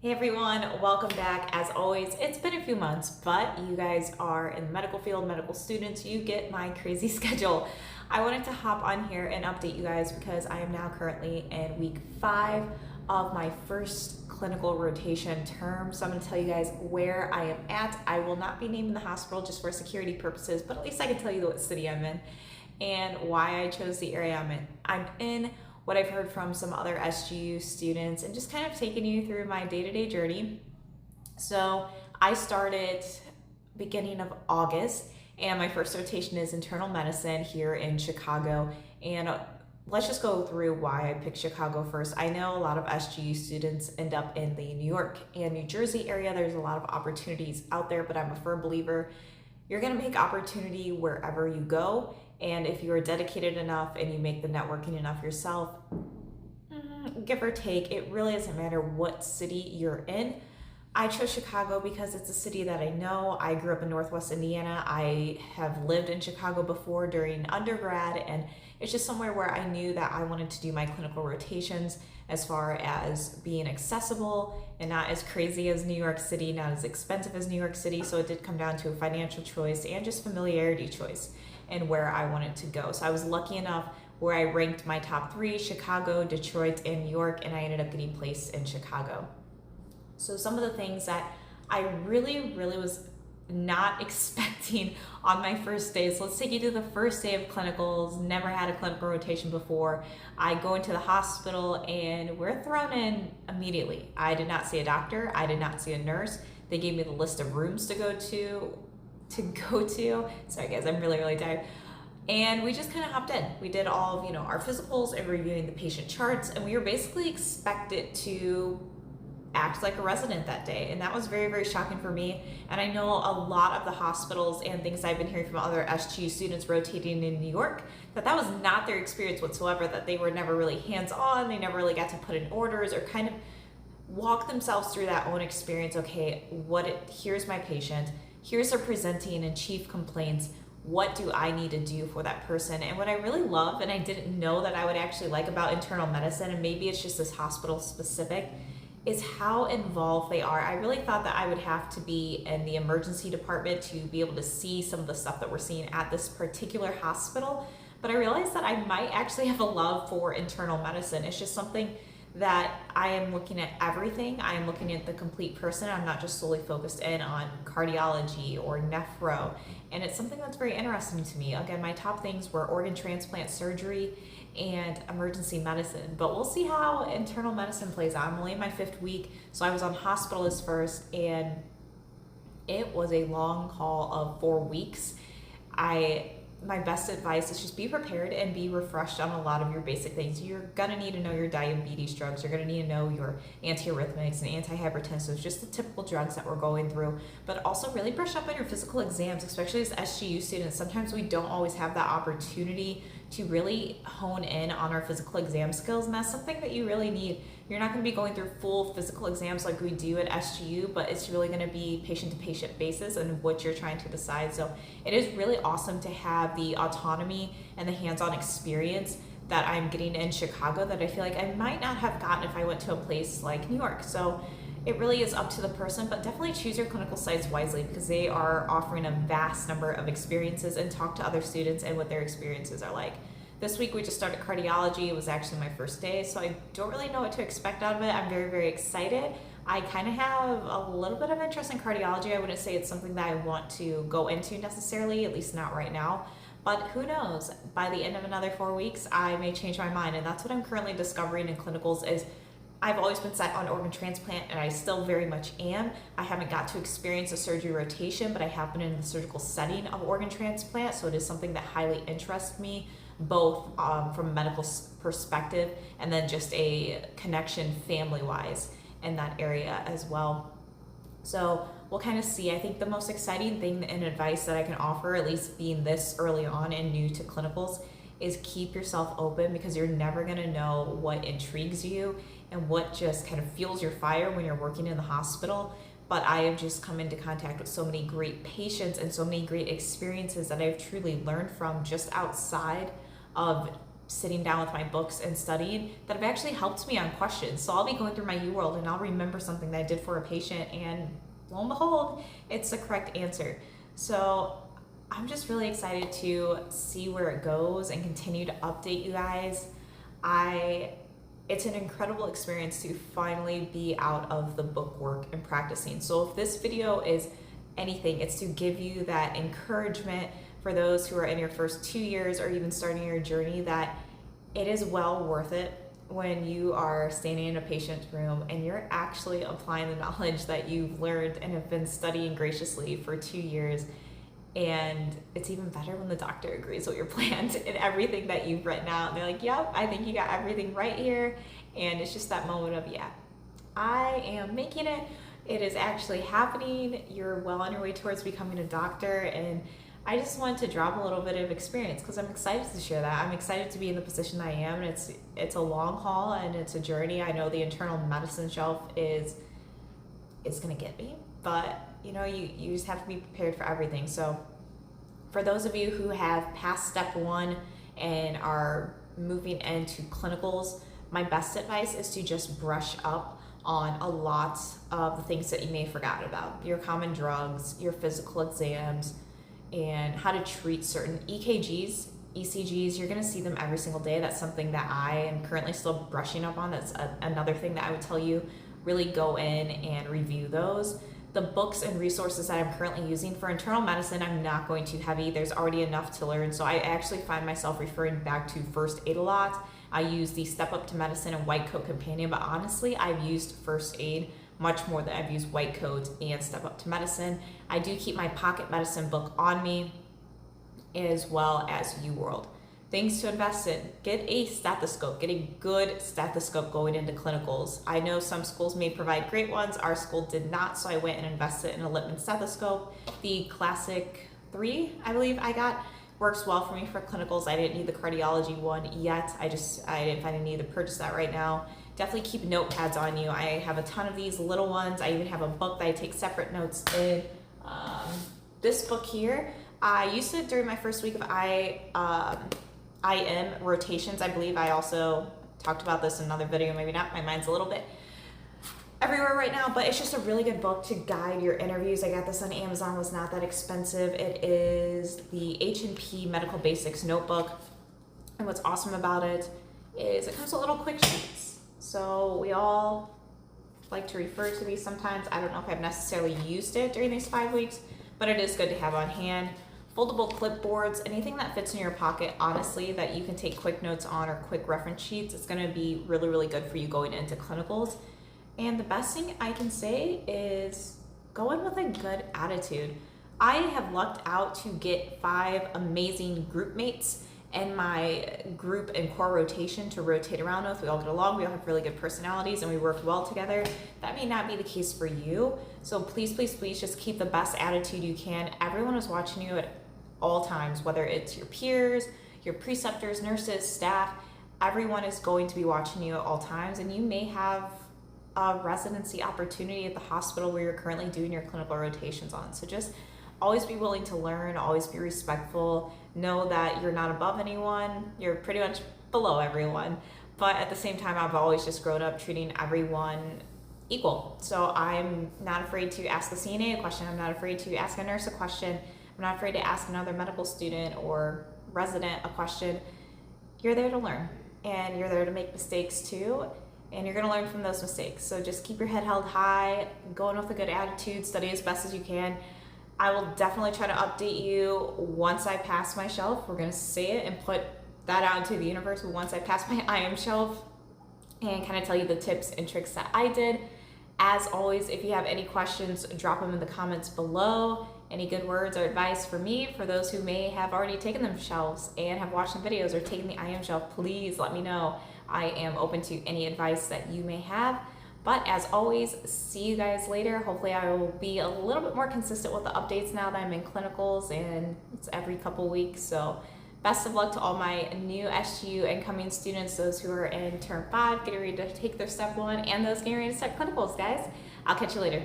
Hey everyone, welcome back. As always, it's been a few months, but you guys are in the medical field, medical students, you get my crazy schedule. I wanted to hop on here and update you guys because I am now currently in week 5 of my first clinical rotation term. So I'm going to tell you guys where I am at. I will not be naming the hospital just for security purposes, but at least I can tell you what city I'm in and why I chose the area I'm in. I'm in what I've heard from some other SGU students and just kind of taking you through my day-to-day journey. So I started beginning of August and my first rotation is internal medicine here in Chicago. And let's just go through why I picked Chicago first. I know a lot of SGU students end up in the New York and New Jersey area. There's a lot of opportunities out there, but I'm a firm believer you're gonna make opportunity wherever you go. And if you are dedicated enough and you make the networking enough yourself, give or take, it really doesn't matter what city you're in. I chose Chicago because it's a city that I know. I grew up in Northwest Indiana. I have lived in Chicago before during undergrad, and it's just somewhere where I knew that I wanted to do my clinical rotations as far as being accessible and not as crazy as New York City, not as expensive as New York City. So it did come down to a financial choice and just familiarity choice and where I wanted to go. So I was lucky enough where I ranked my top 3, Chicago, Detroit, and New York, and I ended up getting placed in Chicago. So some of the things that I really was not expecting on my first day. So let's take you to the first day of clinicals. Never had a clinical rotation before. I go into the hospital and we're thrown in immediately. I did not see a doctor. I did not see a nurse. They gave me the list of rooms to go to. Sorry guys, I'm really tired. And we just kind of hopped in. We did all of, our physicals and reviewing the patient charts, and we were basically expected to act like a resident that day. And that was very shocking for me. And I know a lot of the hospitals and things I've been hearing from other SGU students rotating in New York, that was not their experience whatsoever, that they were never really hands-on, they never really got to put in orders or kind of walk themselves through that own experience. Okay, here's my patient, here's their presenting and chief complaints, what do I need to do for that person? And what I really love, and I didn't know that I would actually like about internal medicine, and maybe it's just this hospital specific, is how involved they are. I really thought that I would have to be in the emergency department to be able to see some of the stuff that we're seeing at this particular hospital, but I realized that I might actually have a love for internal medicine. It's just something that I am looking at everything. I am looking at the complete person. I'm not just solely focused in on cardiology or nephro. And it's something that's very interesting to me. Again, my top things were organ transplant surgery and emergency medicine, but we'll see how internal medicine plays out. I'm only in my 5th week, so I was on hospitalist first, and it was a long haul of 4 weeks. My best advice is just be prepared and be refreshed on a lot of your basic things. You're gonna need to know your diabetes drugs. You're gonna need to know your antiarrhythmics and antihypertensives, just the typical drugs that we're going through, but also really brush up on your physical exams, especially as SGU students. Sometimes we don't always have that opportunity to really hone in on our physical exam skills, and that's something that you really need. You're not going to be going through full physical exams like we do at SGU, but it's really going to be patient-to-patient basis and what you're trying to decide. So it is really awesome to have the autonomy and the hands-on experience that I'm getting in Chicago that I feel like I might not have gotten if I went to a place like New York. So it really is up to the person, but definitely choose your clinical sites wisely because they are offering a vast number of experiences, and talk to other students and what their experiences are like. This week we just started cardiology. It was actually my first day, so I don't really know what to expect out of it. I'm very excited. I kind of have a little bit of interest in cardiology. I wouldn't say it's something that I want to go into necessarily, at least not right now. But who knows? By the end of another 4 weeks, I may change my mind, and that's what I'm currently discovering in clinicals is I've always been set on organ transplant, and I still very much am. I haven't got to experience a surgery rotation, but I have been in the surgical setting of organ transplant, so it is something that highly interests me, both from a medical perspective and then just a connection family-wise in that area as well. So we'll kind of see. I think the most exciting thing and advice that I can offer, at least being this early on and new to clinicals, is keep yourself open, because you're never going to know what intrigues you and what just kind of fuels your fire when you're working in the hospital. But I have just come into contact with so many great patients and so many great experiences that I've truly learned from just outside of sitting down with my books and studying that have actually helped me on questions. So I'll be going through my UWorld and I'll remember something that I did for a patient, and lo and behold, it's the correct answer. So I'm just really excited to see where it goes and continue to update you guys. It's an incredible experience to finally be out of the book work and practicing. So if this video is anything, it's to give you that encouragement for those who are in your first 2 years or even starting your journey, that it is well worth it when you are standing in a patient's room and you're actually applying the knowledge that you've learned and have been studying graciously for 2 years. And it's even better when the doctor agrees with your plans and everything that you've written out. And they're like, yep, I think you got everything right here. And it's just that moment of, yeah, I am making it. It is actually happening. You're well on your way towards becoming a doctor. And I just wanted to drop a little bit of experience because I'm excited to share that. I'm excited to be in the position I am. And it's a long haul and it's a journey. I know the internal medicine shelf it's going to get me. But you just have to be prepared for everything. So for those of you who have passed step 1 and are moving into clinicals, my best advice is to just brush up on a lot of the things that you may have forgotten about. Your common drugs, your physical exams, and how to treat certain EKGs, ECGs. You're going to see them every single day. That's something that I am currently still brushing up on. That's another thing that I would tell you, really go in and review those. The books and resources that I'm currently using for internal medicine, I'm not going too heavy. There's already enough to learn. So I actually find myself referring back to first aid a lot. I use the Step Up to Medicine and White Coat Companion, but honestly, I've used first aid much more than I've used White Coat and Step Up to Medicine. I do keep my pocket medicine book on me, as well as UWorld. Things to invest in: get a stethoscope, get a good stethoscope going into clinicals. I know some schools may provide great ones. Our school did not, so I went and invested in a Littman stethoscope. The Classic 3, I believe I got, works well for me for clinicals. I didn't need the cardiology one yet. I didn't find a need to purchase that right now. Definitely keep notepads on you. I have a ton of these little ones. I even have a book that I take separate notes in. This book here, I used it during my first week of IM rotations. I believe I also talked about this in another video, maybe not. My mind's a little bit everywhere right now, but it's just a really good book to guide your interviews. I got this on Amazon, was not that expensive. It is the H&P Medical Basics notebook. And what's awesome about it is it comes with little quick sheets. So we all like to refer to these sometimes. I don't know if I've necessarily used it during these 5 weeks, but it is good to have on hand. Foldable clipboards, anything that fits in your pocket, honestly, that you can take quick notes on or quick reference sheets. It's going to be really, really good for you going into clinicals. And the best thing I can say is go in with a good attitude. I have lucked out to get 5 amazing group mates in my group and core rotation to rotate around with. We all get along, we all have really good personalities, and we work well together. That may not be the case for you. So please, please, please just keep the best attitude you can. Everyone is watching you at all times, whether it's your peers, your preceptors, nurses, staff. Everyone is going to be watching you at all times, and you may have a residency opportunity at the hospital where you're currently doing your clinical rotations on. So just always be willing to learn, always be respectful. Know that you're not above anyone, you're pretty much below everyone. But at the same time, I've always just grown up treating everyone equal. So I'm not afraid to ask the CNA a question. I'm not afraid to ask a nurse a question. I'm not afraid to ask another medical student or resident a question. You're there to learn, and you're there to make mistakes too, and you're gonna learn from those mistakes. So just keep your head held high, go in with a good attitude, study as best as you can. I will definitely try to update you once I pass my shelf. We're gonna say it and put that out into the universe. But once I pass my IM shelf, and kind of tell you the tips and tricks that I did. As always, if you have any questions, drop them in the comments below. Any good words or advice for me, for those who may have already taken them shelves and have watched the videos or taken the IM shelf, please let me know. I am open to any advice that you may have. But as always, see you guys later. Hopefully I will be a little bit more consistent with the updates now that I'm in clinicals, and it's every couple weeks. So best of luck to all my new SGU incoming students, those who are in term 5, getting ready to take their step 1, and those getting ready to start clinicals, guys. I'll catch you later.